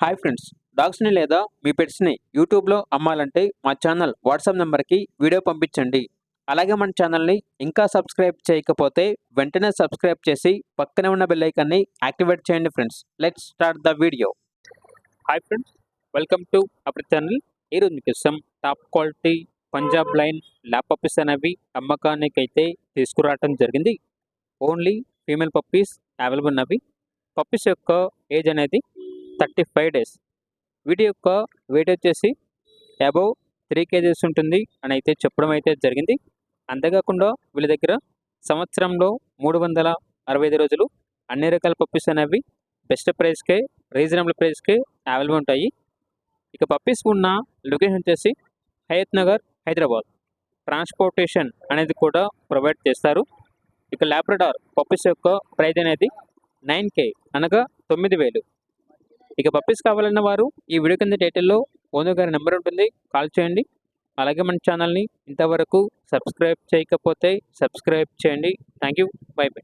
Hi friends, డాగ్స్ని లేదా మీ పెట్స్ని యూట్యూబ్లో అమ్మాలంటే మా ఛానల్ వాట్సాప్ నెంబర్కి వీడియో పంపించండి. అలాగే మన ఛానల్ని ఇంకా సబ్స్క్రైబ్ చేయకపోతే వెంటనే సబ్స్క్రైబ్ చేసి పక్కనే ఉన్న బెల్ ఐకాన్ని యాక్టివేట్ చేయండి friends. Let's start the video. Hi friends, welcome to our channel. ఈరోజు మీకోసం top quality Punjab line lab puppies అనేవి అమ్మకానికైతే తీసుకురావడం జరిగింది. ఓన్లీ ఫీమేల్ పప్పీస్ అవైలబుల్ ఉన్నవి. పప్పీస్ యొక్క ఏజ్ అనేది 35 డేస్. వీటి యొక్క వెయిట్ వచ్చేసి అబౌవ్ 3 kgs ఉంటుంది అని అయితే చెప్పడం అయితే జరిగింది. అంతేకాకుండా వీళ్ళ దగ్గర సంవత్సరంలో 365 రోజులు అన్ని రకాల పప్పీస్ అనేవి బెస్ట్ ప్రైస్కే, రీజనబుల్ ప్రైస్కే అవైలబుల్ ఉంటాయి. ఇక పప్పీస్ ఉన్న లొకేషన్ వచ్చేసి హయత్ నగర్, హైదరాబాద్. ట్రాన్స్పోర్టేషన్ అనేది కూడా ప్రొవైడ్ చేస్తారు. ఇక లాబ్రడార్ పప్పీస్ యొక్క ప్రైస్ అనేది 9K అనగా 9,000. ఇక పప్పీస్ కావాలన్న వారు ఈ వీడియో కింద టైటిల్లో ఓనర్ గారి నెంబర్ ఉంటుంది, కాల్ చేయండి. అలాగే మన ఛానల్ని ఇంతవరకు సబ్స్క్రైబ్ చేయకపోతే సబ్స్క్రైబ్ చేయండి. Thank you, by by.